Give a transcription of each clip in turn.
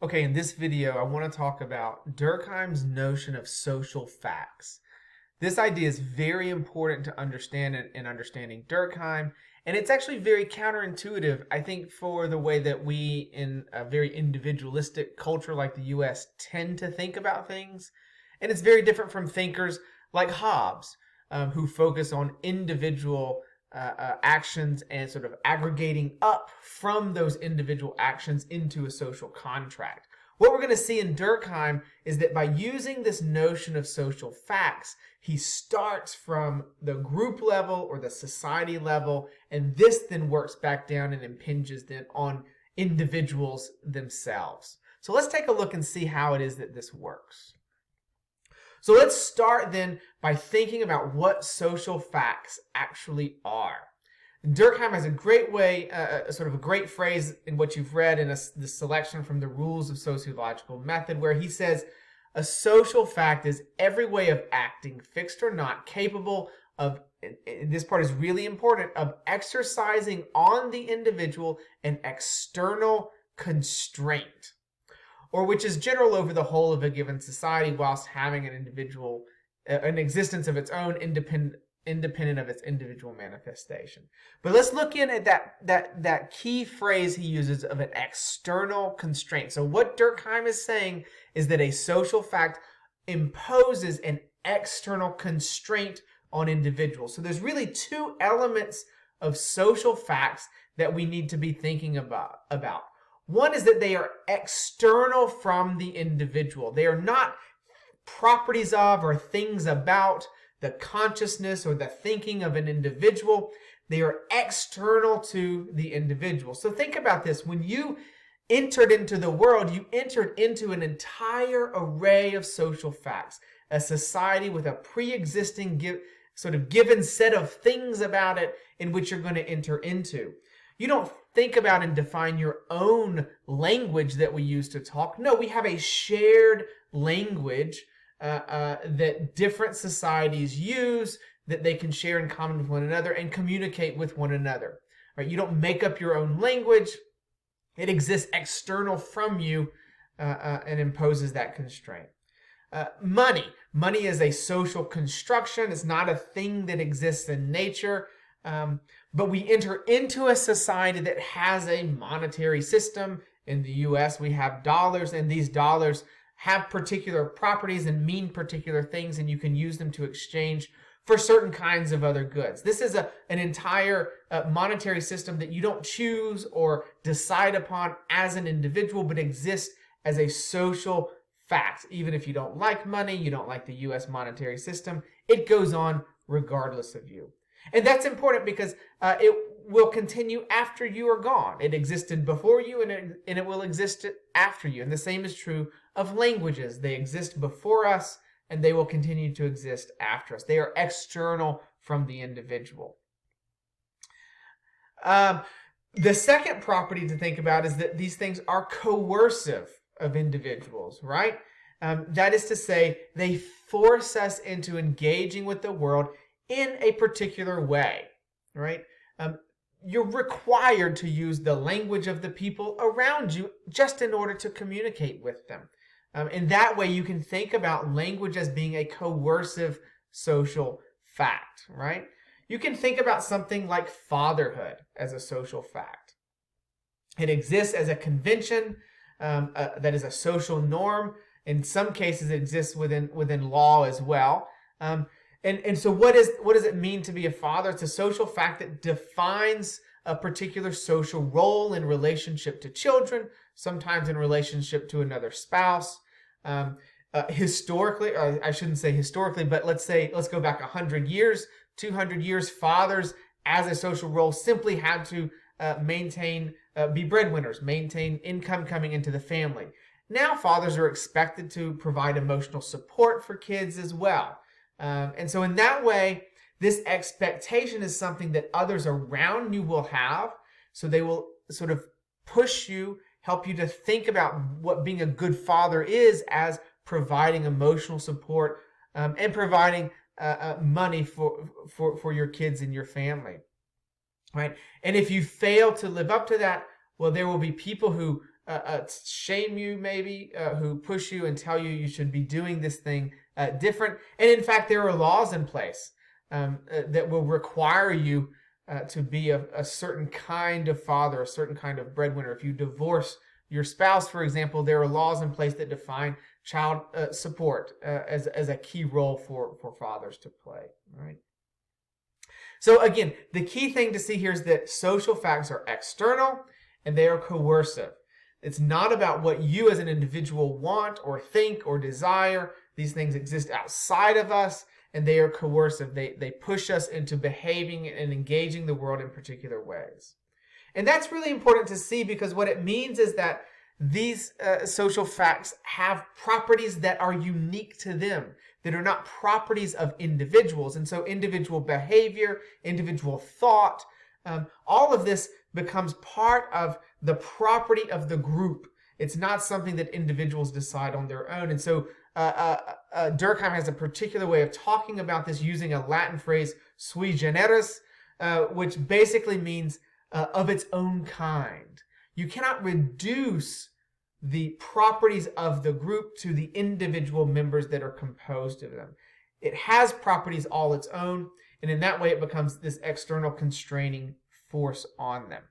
Okay, in this video, I want to talk about Durkheim's notion of social facts. This idea is very important to understand in understanding Durkheim, and it's actually very counterintuitive, I think, for the way that we, in a very individualistic culture like the US, tend to think about things. And it's very different from thinkers like Hobbes, who focus on individual actions and sort of aggregating up from those individual actions into a social contract. What we're going to see in Durkheim is that by using this notion of social facts, he starts from the group level or the society level, and this then works back down and impinges then on individuals themselves. So let's take a look and see how it is that this works. So let's start then by thinking about what social facts actually are. Durkheim has a great way, sort of a great phrase in what you've read in the selection from the Rules of Sociological Method, where he says, a social fact is every way of acting, fixed or not, capable of, this part is really important, of exercising on the individual an external constraint, or which is general over the whole of a given society, whilst having an existence of its own, independent of its individual manifestation. But let's look in at that key phrase he uses of an external constraint. So what Durkheim is saying is that a social fact imposes an external constraint on individuals. So there's really two elements of social facts that we need to be thinking about. One is that they are external from the individual. They are not properties of or things about the consciousness or the thinking of an individual. They are external to the individual. So think about this. When you entered into the world, you entered into an entire array of social facts, a society with a pre-existing given set of things about it in which you're going to enter into. You don't think about and define your own language that we use to talk. No, we have a shared language that different societies use, that they can share in common with one another and communicate with one another. Right? You don't make up your own language. It exists external from you and imposes that constraint. Money is a social construction. It's not a thing that exists in nature. But we enter into a society that has a monetary system. In the US, we have dollars, and these dollars have particular properties and mean particular things, and you can use them to exchange for certain kinds of other goods. This is an entire monetary system that you don't choose or decide upon as an individual, but exists as a social fact. Even if you don't like money, you don't like the US monetary system, it goes on regardless of you. And that's important because it will continue after you are gone. It existed before you, and it will exist after you. And the same is true of languages. They exist before us, and they will continue to exist after us. They are external from the individual. The second property to think about is that these things are coercive of individuals, right? That is to say, they force us into engaging with the world in a particular way, right? You're required to use the language of the people around you just in order to communicate with them. In that way, you can think about language as being a coercive social fact, right? You can think about something like fatherhood as a social fact. It exists as a convention that is a social norm. In some cases, it exists within law as well. And so what does it mean to be a father? It's a social fact that defines a particular social role in relationship to children, sometimes in relationship to another spouse. Historically, or I shouldn't say historically, but let's go back 100 years, 200 years, fathers as a social role simply had to be breadwinners, maintain income coming into the family. Now fathers are expected to provide emotional support for kids as well. And so in that way, this expectation is something that others around you will have. So they will sort of push you, help you to think about what being a good father is as providing emotional support and providing money for your kids and your family, right? And if you fail to live up to that, well, there will be people who shame you maybe, who push you and tell you you should be doing this thing different. And in fact, there are laws in place that will require you to be a certain kind of father, a certain kind of breadwinner. If you divorce your spouse, for example, there are laws in place that define child support as a key role for fathers to play. Right? So again, the key thing to see here is that social facts are external and they are coercive. It's not about what you as an individual want or think or desire. These things exist outside of us, and they are coercive. They push us into behaving and engaging the world in particular ways. And that's really important to see, because what it means is that these social facts have properties that are unique to them, that are not properties of individuals. And so individual behavior, individual thought, all of this becomes part of the property of the group. It's not something that individuals decide on their own. And so Durkheim has a particular way of talking about this using a Latin phrase, sui generis, which basically means of its own kind. You cannot reduce the properties of the group to the individual members that are composed of them. It has properties all its own, and in that way it becomes this external constraining force on them.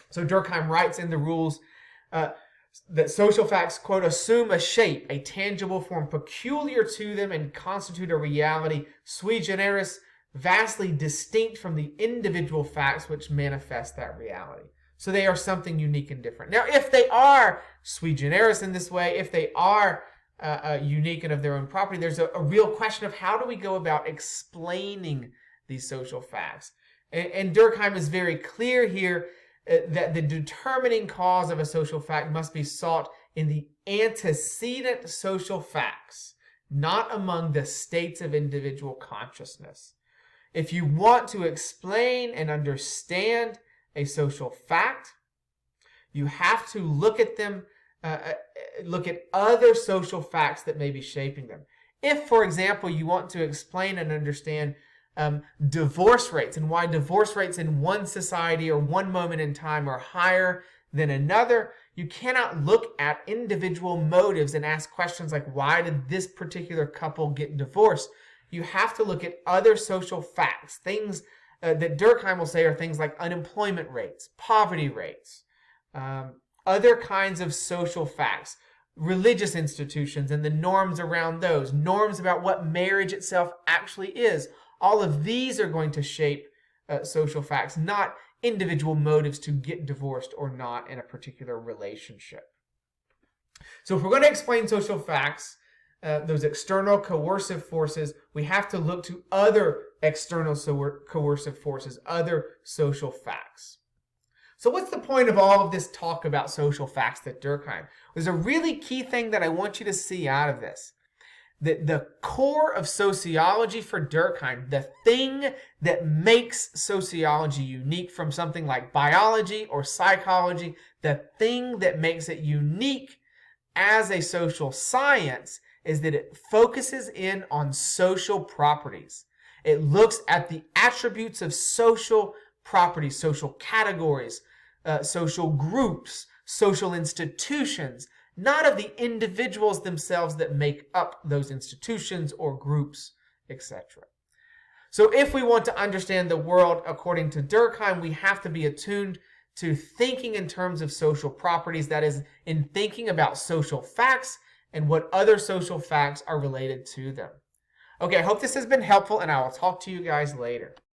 So Durkheim writes in the rules that social facts, quote, assume a shape, a tangible form peculiar to them and constitute a reality sui generis, vastly distinct from the individual facts which manifest that reality. So they are something unique and different. Now, if they are sui generis in this way, if they are unique and of their own property, there's a real question of how do we go about explaining these social facts. And Durkheim is very clear here that the determining cause of a social fact must be sought in the antecedent social facts, not among the states of individual consciousness. If you want to explain and understand a social fact, you have to look at them, look at other social facts that may be shaping them. If, for example, you want to explain and understand divorce rates and why divorce rates in one society or one moment in time are higher than another, you cannot look at individual motives and ask questions like, why did this particular couple get divorced? You have to look at other social facts, things that Durkheim will say are things like unemployment rates, poverty rates, other kinds of social facts, religious institutions and the norms around those, norms about what marriage itself actually is. All of these are going to shape social facts, not individual motives to get divorced or not in a particular relationship. So if we're going to explain social facts, those external coercive forces, we have to look to other external coercive forces, other social facts. So what's the point of all of this talk about social facts that Durkheim? There's a really key thing that I want you to see out of this. The core of sociology for Durkheim, the thing that makes sociology unique from something like biology or psychology, the thing that makes it unique as a social science is that it focuses in on social properties. It looks at the attributes of social properties, social categories, social groups, social institutions, not of the individuals themselves that make up those institutions or groups, etc. So if we want to understand the world according to Durkheim, we have to be attuned to thinking in terms of social properties, that is, in thinking about social facts and what other social facts are related to them. Okay, I hope this has been helpful, and I will talk to you guys later.